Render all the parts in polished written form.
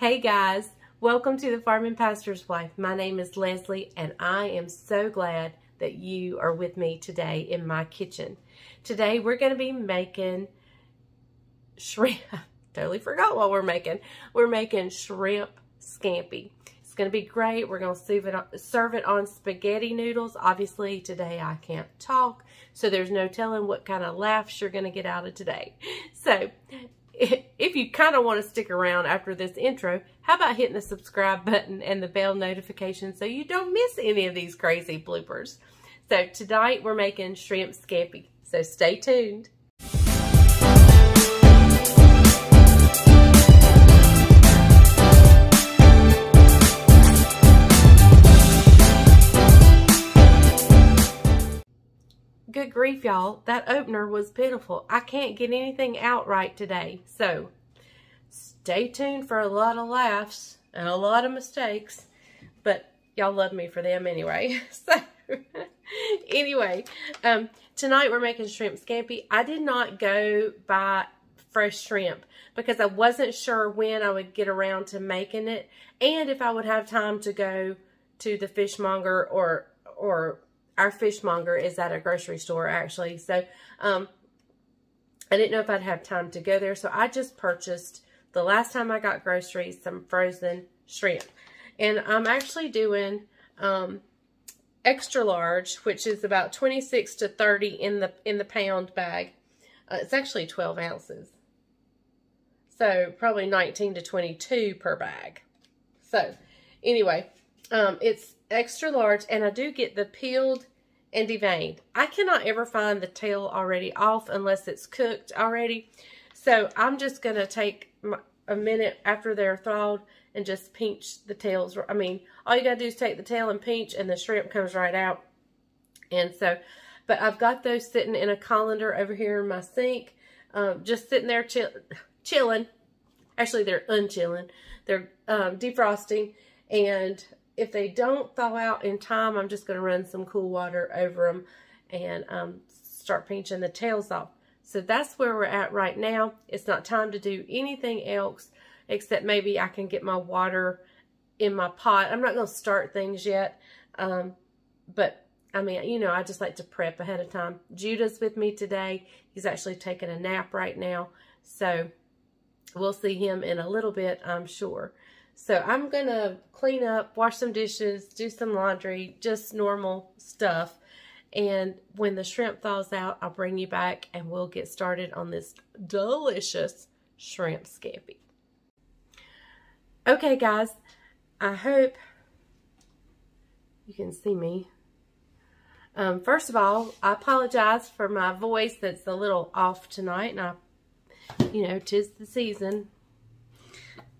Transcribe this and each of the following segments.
Hey guys, welcome to the Farming Pastor's Wife. My name is Leslie and I am so glad that you are with me today in my kitchen. Today we're going to be making shrimp. Totally forgot what we're making. We're making shrimp scampi. It's going to be great. We're going to serve it on spaghetti noodles. Obviously today I can't talk, so there's no telling what kind of laughs you're going to get out of today. So if you kind of want to stick around after this intro, how about hitting the subscribe button and the bell notification so you don't miss any of these crazy bloopers. So tonight we're making shrimp scampi, so stay tuned. Good grief, y'all. That opener was pitiful. I can't get anything out right today. So, stay tuned for a lot of laughs and a lot of mistakes. But y'all love me for them anyway. So, anyway, tonight we're making shrimp scampi. I did not go buy fresh shrimp because I wasn't sure when I would get around to making it. And if I would have time to go to the fishmonger or our fishmonger is at a grocery store, actually. So, I didn't know if I'd have time to go there. So, I just purchased, the last time I got groceries, some frozen shrimp. And I'm actually doing extra large, which is about 26 to 30 in the pound bag. It's actually 12 ounces. So, probably 19 to 22 per bag. So, anyway, it's extra large, and I do get the peeled and deveined. I cannot ever find the tail already off unless it's cooked already. So I'm just going to take a minute after they're thawed and just pinch the tails. I mean, all you got to do is take the tail and pinch, and the shrimp comes right out. And so, but I've got those sitting in a colander over here in my sink, just sitting there chilling. Actually, they're unchilling. They're defrosting, and if they don't thaw out in time, I'm just going to run some cool water over them and start pinching the tails off. So that's where we're at right now. It's not time to do anything else except maybe I can get my water in my pot. I'm not going to start things yet, but I mean, you know, I just like to prep ahead of time. Judah's with me today. He's actually taking a nap right now, so we'll see him in a little bit, I'm sure. So I'm going to clean up, wash some dishes, do some laundry, just normal stuff. And when the shrimp thaws out, I'll bring you back and we'll get started on this delicious shrimp scampi. Okay, guys, I hope you can see me. First of all, I apologize for my voice that's a little off tonight. And you know, 'tis the season.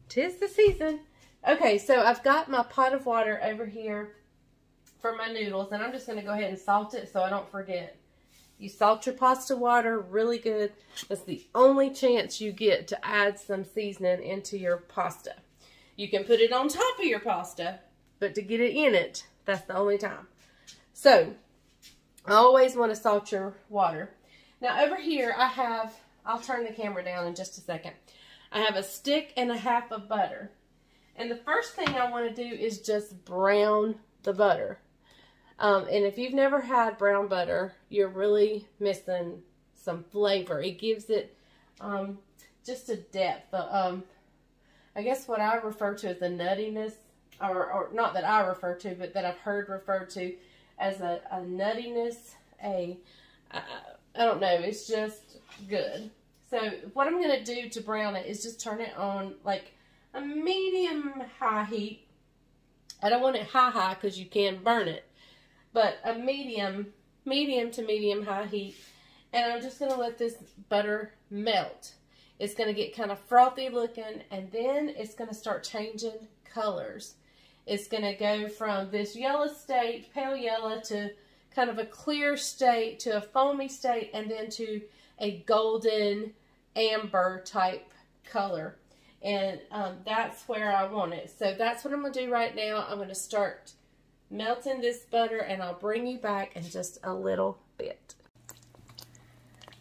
'Tis the season. Okay, so I've got my pot of water over here for my noodles, and I'm just going to go ahead and salt it so I don't forget. You salt your pasta water really good. That's the only chance you get to add some seasoning into your pasta. You can put it on top of your pasta, but to get it in it, that's the only time. So, I always want to salt your water. Now, over here, I have, I'll turn the camera down in just a second. I have a stick and a half of butter. And the first thing I want to do is just brown the butter. And if you've never had brown butter, you're really missing some flavor. It gives it just a depth. I guess what I refer to as a nuttiness, or not that I refer to, but that I've heard referred to as a nuttiness. I don't know, it's just good. So what I'm going to do to brown it is just turn it on like a medium-high heat. I don't want it high because you can burn it, but a medium to medium-high heat. And I'm just going to let this butter melt. It's going to get kind of frothy looking, and then it's going to start changing colors. It's going to go from this yellow state, pale yellow, to kind of a clear state, to a foamy state, and then to a golden amber type color. And that's where I want it. So that's what I'm going to do right now. I'm going to start melting this butter, and I'll bring you back in just a little bit.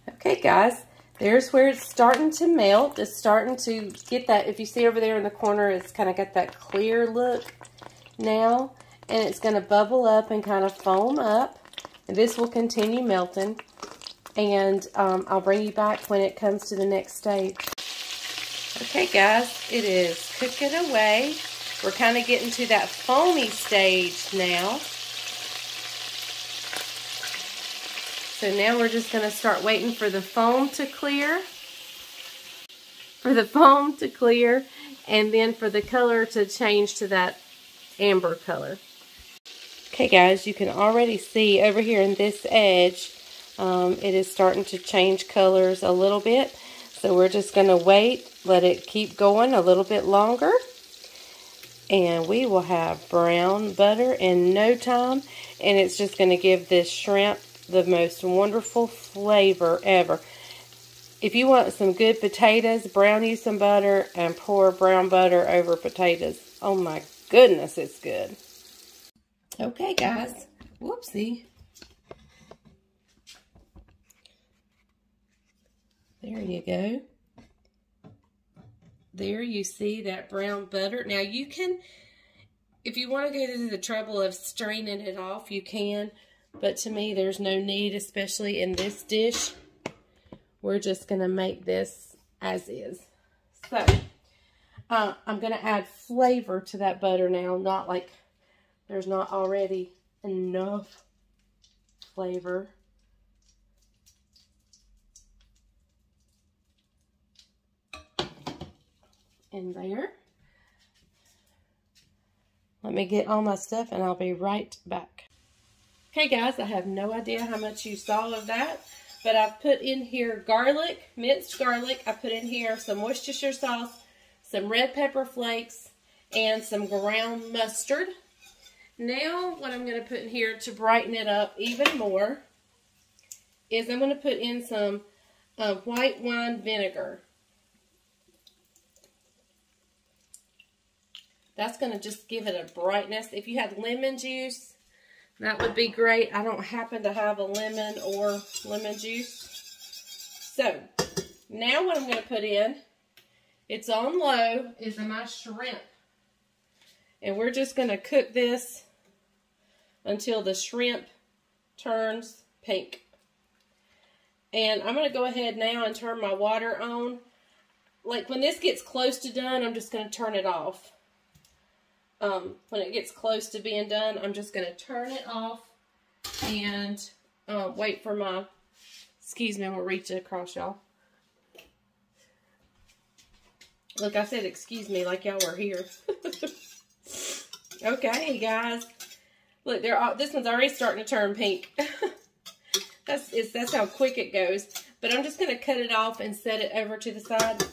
Okay, guys, There's where it's starting to melt. It's starting to get that, if you see over there in the corner, it's kind of got that clear look now. And it's going to bubble up and kind of foam up. And this will continue melting. And I'll bring you back when it comes to the next stage. Okay, guys, it is cooking away. We're kind of getting to that foamy stage now. So now we're just going to start waiting for the foam to clear. And then for the color to change to that amber color. Okay, guys, you can already see over here in this edge, it is starting to change colors a little bit. So we're just going to wait, let it keep going a little bit longer. And we will have brown butter in no time. And it's just going to give this shrimp the most wonderful flavor ever. If you want some good potatoes, brown you some butter and pour brown butter over potatoes. Oh my goodness, it's good. Okay, guys. Whoopsie. There you go. There you see that brown butter. Now you can, if you want to go through the trouble of straining it off, you can. But to me, there's no need, especially in this dish. We're just going to make this as is. So, I'm going to add flavor to that butter now. Not like there's not already enough flavor. In there. Let me get all my stuff and I'll be right back. Okay, guys, I have no idea how much you saw of that, but I've put in here garlic, minced garlic. I put in here some Worcestershire sauce, some red pepper flakes, and some ground mustard. Now, what I'm going to put in here to brighten it up even more is I'm going to put in some white wine vinegar. That's going to just give it a brightness. If you had lemon juice, that would be great. I don't happen to have a lemon or lemon juice. So, now what I'm going to put in, it's on low, is my shrimp. And we're just going to cook this until the shrimp turns pink. And I'm going to go ahead now and turn my water on. Like when this gets close to done, I'm just going to turn it off. When it gets close to being done, I'm just going to turn it off and wait for my, excuse me, I'm going to reach across y'all. Look, I said excuse me like y'all were here. Okay, guys. Look, this one's already starting to turn pink. That's how quick it goes. But I'm just going to cut it off and set it over to the side.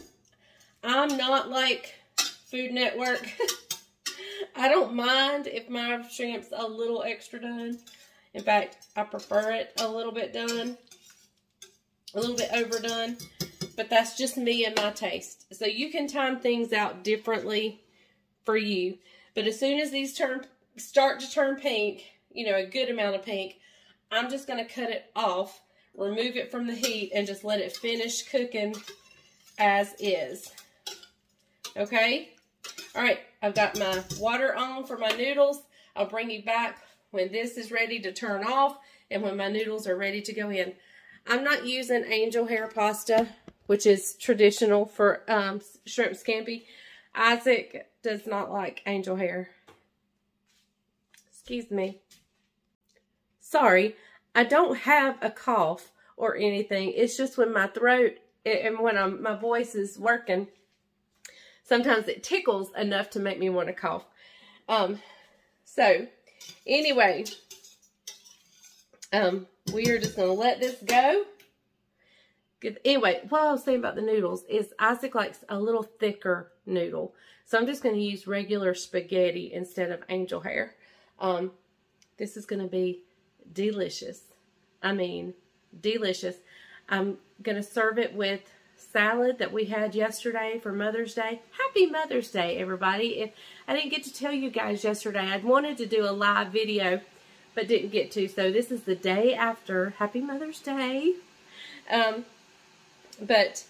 I'm not like Food Network. I don't mind if my shrimp's a little extra done. In fact, I prefer it a little bit done. A little bit overdone. But that's just me and my taste. So you can time things out differently for you. But as soon as these start to turn pink, you know, a good amount of pink, I'm just going to cut it off, remove it from the heat, and just let it finish cooking as is. Okay? Alright, I've got my water on for my noodles. I'll bring you back when this is ready to turn off and when my noodles are ready to go in. I'm not using angel hair pasta, which is traditional for shrimp scampi. Isaac does not like angel hair. Excuse me. Sorry, I don't have a cough or anything. It's just when my throat and when my voice is working, sometimes it tickles enough to make me want to cough. So, anyway, we are just going to let this go. Anyway, what I was saying about the noodles is Isaac likes a little thicker noodle. So I'm just going to use regular spaghetti instead of angel hair. This is going to be delicious. I mean, delicious. I'm going to serve it with salad that we had yesterday for Mother's Day. Happy Mother's Day, everybody. If I didn't get to tell you guys yesterday, I wanted to do a live video, but didn't get to. So this is the day after. Happy Mother's Day. But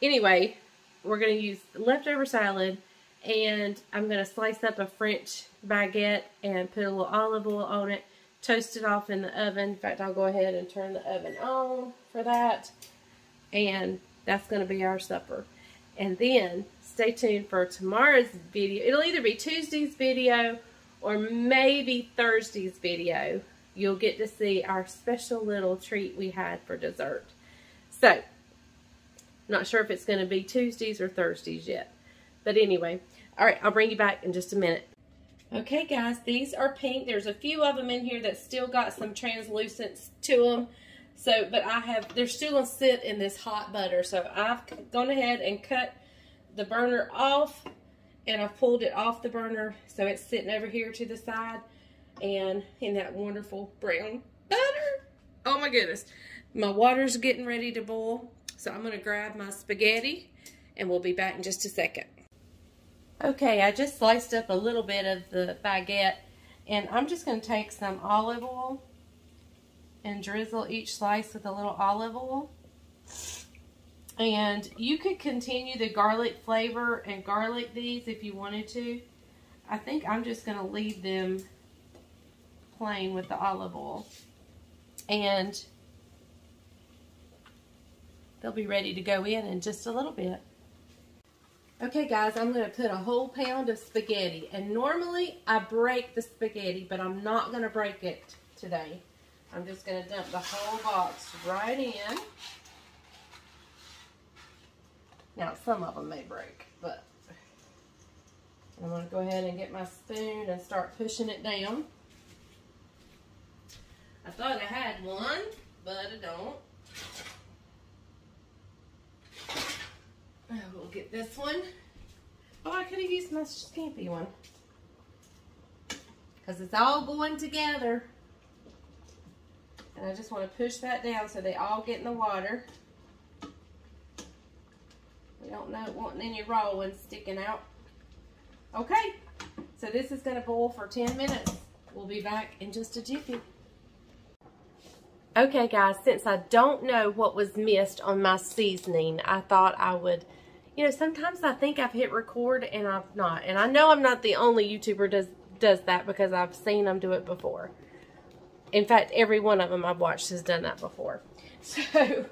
anyway, we're going to use leftover salad, and I'm going to slice up a French baguette and put a little olive oil on it, toast it off in the oven. In fact, I'll go ahead and turn the oven on for that, and that's going to be our supper. And then stay tuned for tomorrow's video. It'll either be Tuesday's video or maybe Thursday's video. You'll get to see our special little treat we had for dessert. So, not sure if it's going to be Tuesdays or Thursdays yet. But anyway, all right, I'll bring you back in just a minute. Okay, guys, these are pink. There's a few of them in here that still got some translucence to them. So, but they're still going to sit in this hot butter. So, I've gone ahead and cut the burner off, and I've pulled it off the burner. So, it's sitting over here to the side and in that wonderful brown butter. Oh, my goodness. My water's getting ready to boil. So I'm going to grab my spaghetti, and we'll be back in just a second. Okay, I just sliced up a little bit of the baguette, and I'm just going to take some olive oil and drizzle each slice with a little olive oil. And you could continue the garlic flavor and garlic these if you wanted to. I think I'm just going to leave them plain with the olive oil. And they'll be ready to go in just a little bit. Okay, guys, I'm going to put a whole pound of spaghetti. And normally I break the spaghetti, but I'm not going to break it today. I'm just going to dump the whole box right in. Now, some of them may break, but I'm going to go ahead and get my spoon and start pushing it down. I thought I had one, but I don't. We'll get this one. Oh, I could have used my Scampi one. Because it's all going together. And I just want to push that down so they all get in the water. We don't want any raw ones sticking out. Okay, so this is going to boil for 10 minutes. We'll be back in just a jiffy. Okay, guys, since I don't know what was missed on my seasoning, I thought I would, you know, sometimes I think I've hit record and I've not. And I know I'm not the only YouTuber does that, because I've seen them do it before. In fact, every one of them I've watched has done that before. So,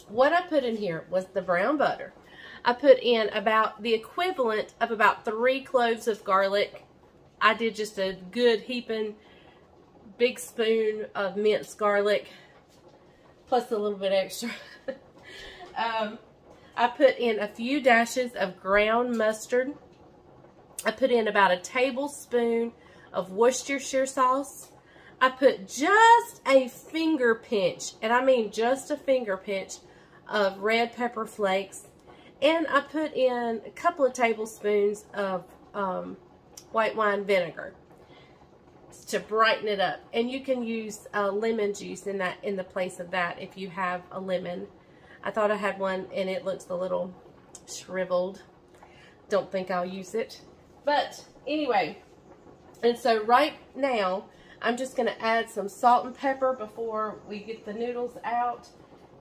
what I put in here was the brown butter. I put in about the equivalent of about 3 cloves of garlic. I did just a good heaping big spoon of minced garlic, plus a little bit extra. I put in a few dashes of ground mustard. I put in about a tablespoon of Worcestershire sauce. I put just a finger pinch, and I mean just a finger pinch, of red pepper flakes. And I put in a couple of tablespoons of white wine vinegar to brighten it up. And you can use lemon juice in the place of that if you have a lemon. I thought I had one and it looks a little shriveled. Don't think I'll use it. But anyway, and so right now I'm just going to add some salt and pepper before we get the noodles out.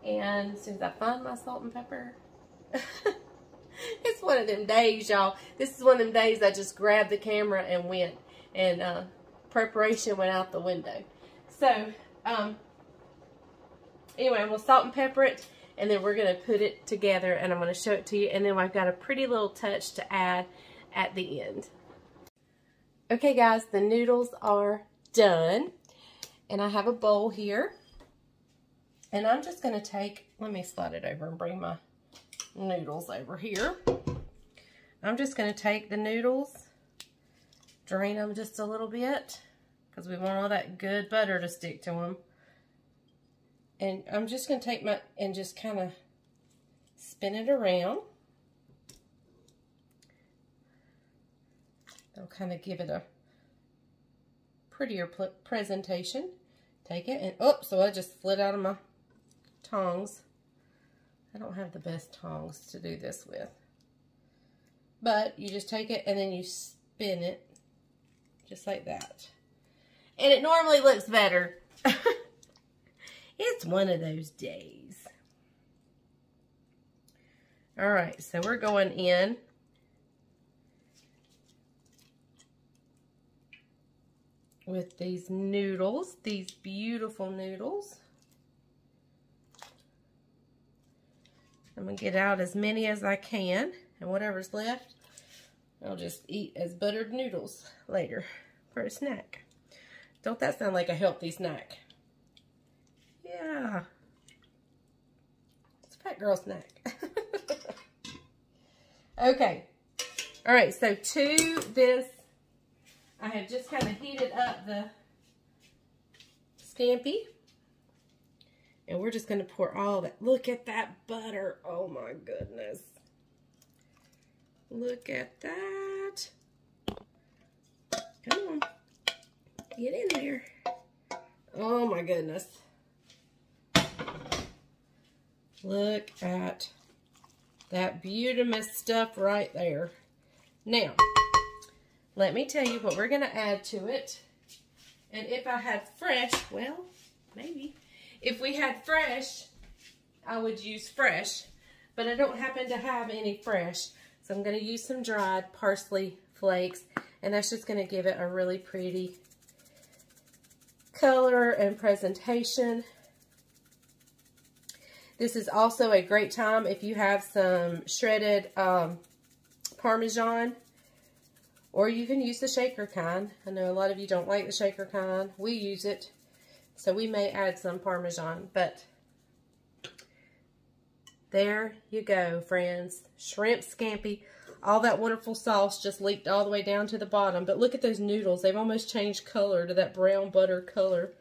And as soon as I find my salt and pepper, it's one of them days, y'all. This is one of them days I just grabbed the camera and went, and preparation went out the window. So, anyway, I'm going to salt and pepper it, and then we're going to put it together, and I'm going to show it to you, and then I've got a pretty little touch to add at the end. Okay, guys, the noodles are done, and I have a bowl here, and I'm just going to take, let me slide it over and bring my noodles over here. I'm just going to take the noodles, drain them just a little bit, because we want all that good butter to stick to them. And I'm just going to take my, and just kind of spin it around. That'll kind of give it a prettier presentation. Take it, and oh, so I just slid out of my tongs. I don't have the best tongs to do this with. But you just take it and then you spin it just like that. And it normally looks better. It's one of those days. All right, so we're going in. With these noodles, these beautiful noodles. I'm gonna get out as many as I can, and whatever's left, I'll just eat as buttered noodles later for a snack. Don't that sound like a healthy snack? Yeah. It's a fat girl snack. Okay. All right, so to this, I have just kind of heated up the Scampi. And we're just going to pour all that. Look at that butter. Oh my goodness. Look at that. Come on. Get in there. Oh my goodness. Look at that beautiful stuff right there. Now, let me tell you what we're going to add to it. And if I had fresh, well, maybe. If we had fresh, I would use fresh. But I don't happen to have any fresh. So I'm going to use some dried parsley flakes. And that's just going to give it a really pretty color and presentation. This is also a great time if you have some shredded Parmesan. Or you can use the shaker kind. I know a lot of you don't like the shaker kind. We use it. So we may add some Parmesan. But there you go, friends. Shrimp Scampi. All that wonderful sauce just leaked all the way down to the bottom. But look at those noodles. They've almost changed color to that brown butter color.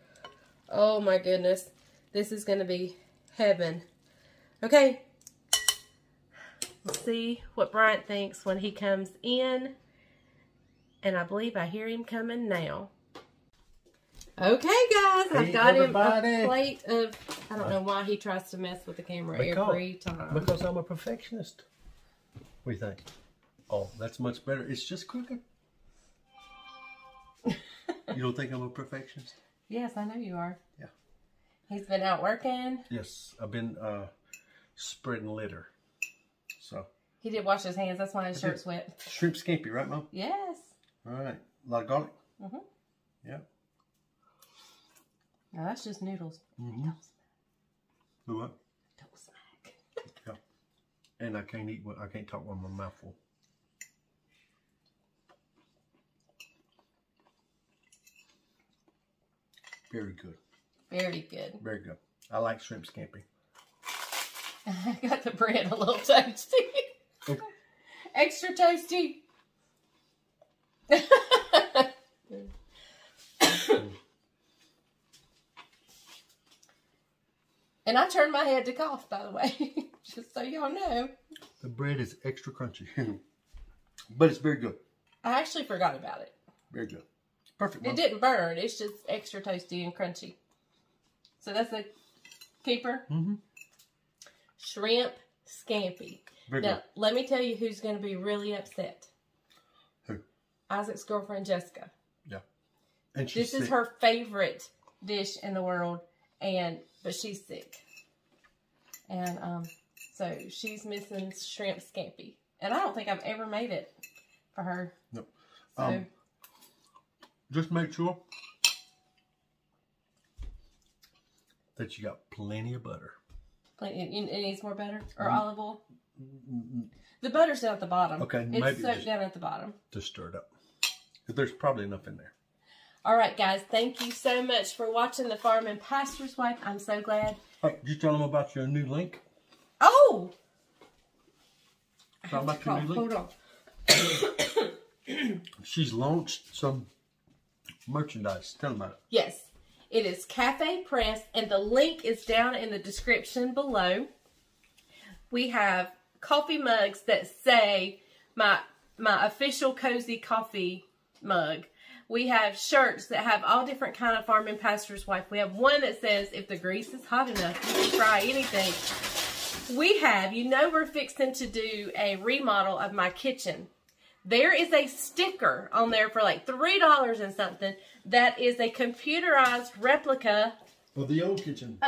Oh my goodness. This is going to be heaven. Okay. Let's see what Bryant thinks when he comes in. And I believe I hear him coming now. Okay, guys. I've got everybody. Him a plate of... I don't know why he tries to mess with the camera every time. Because I'm a perfectionist. What do you think? Oh, that's much better. It's just quicker. You don't think I'm a perfectionist? Yes, I know you are. Yeah. He's been out working. Yes, I've been spreading litter. So. He did wash his hands. That's why his shirt's wet. Shrimp Scampi, right, Mom? Yes. All right. A lot of garlic? Mm-hmm. Yeah. Now that's just noodles. Mm-hmm. Don't smack. Who what? Don't smack. Yeah. And I can't eat. I can't talk with my mouth full. Very good. Very good. Very good. I like shrimp Scampi. I got the bread a little toasty. Okay. Extra toasty. And I turned my head to cough, by the way, just so y'all know. The bread is extra crunchy, but it's very good. I actually forgot about it. Very good. Perfect, Mom. It didn't burn. It's just extra toasty and crunchy. So that's a keeper. Mm-hmm. Shrimp Scampi. Very now, good. let me tell you who's going to be really upset. Who? Isaac's girlfriend, Jessica. Yeah. And she's This is her favorite dish in the world, but she's sick. And so she's missing shrimp Scampi. And I don't think I've ever made it for her. No. So, just make sure that you got plenty of butter. it needs more butter? Or olive oil? The butter's down at the bottom. Okay, it's maybe soaked down at the bottom. Just stir it up. There's probably enough in there. All right, guys. Thank you so much for watching The Farm and Pastor's Wife. I'm so glad. All right, you tell them about your new link. Oh! Talk about your new link. Hold on. She's launched some merchandise. Tell them about it. Yes. It is Cafe Press, and the link is down in the description below. We have coffee mugs that say my official cozy coffee mug. We have shirts that have all different kind of Farm and Pastor's Wife. We have one that says, if the grease is hot enough, you can fry anything. We have, we're fixing to do a remodel of my kitchen. There is a sticker on there for like $3 and something that is a computerized replica of the old kitchen.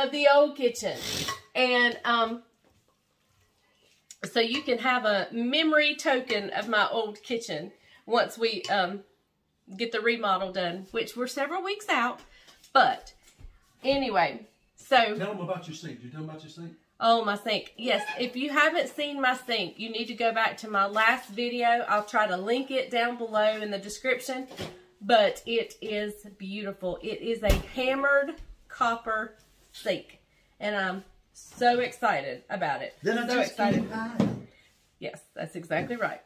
And So you can have a memory token of my old kitchen once we get the remodel done, which we're several weeks out. But anyway, so tell them about your sink. Did you tell them about your sink? Oh, my sink. Yes, if you haven't seen my sink, you need to go back to my last video. I'll try to link it down below in the description. But it is beautiful. It is a hammered copper sink. And I'm so excited about it. Then I'm so excited. Yes, that's exactly right.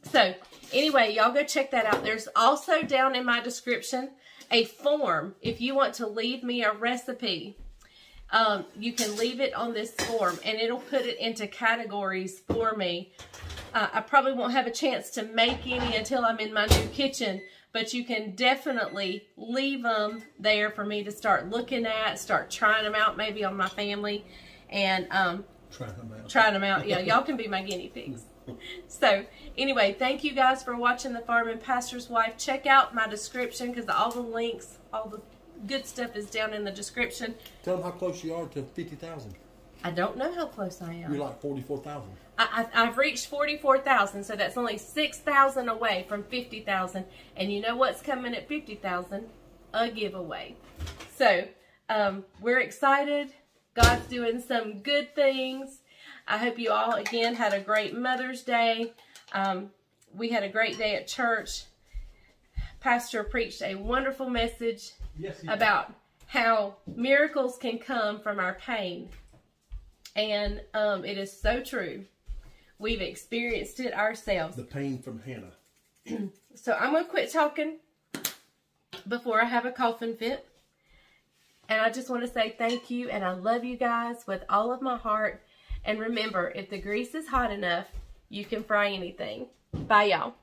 So, anyway, y'all go check that out. There's also down in my description a form if you want to leave me a recipe. You can leave it on this form and it'll put it into categories for me. I probably won't have a chance to make any until I'm in my new kitchen, but you can definitely leave them there for me to start looking at, start trying them out maybe on my family, and trying them out. Yeah, y'all can be my guinea pigs. So anyway, thank you guys for watching The Farm and Pastor's Wife. Check out my description because all the links, all the good stuff is down in the description. Tell them how close you are to 50,000. I don't know how close I am. You're like 44,000. I've reached 44,000, so that's only 6,000 away from 50,000. And you know what's coming at 50,000? A giveaway. So we're excited. God's doing some good things. I hope you all, again, had a great Mother's Day. We had a great day at church. Pastor preached a wonderful message about how miracles can come from our pain. And it is so true. We've experienced it ourselves. The pain from Hannah. So I'm going to quit talking before I have a coughing fit. And I just want to say thank you. And I love you guys with all of my heart. And remember, if the grease is hot enough, you can fry anything. Bye, y'all.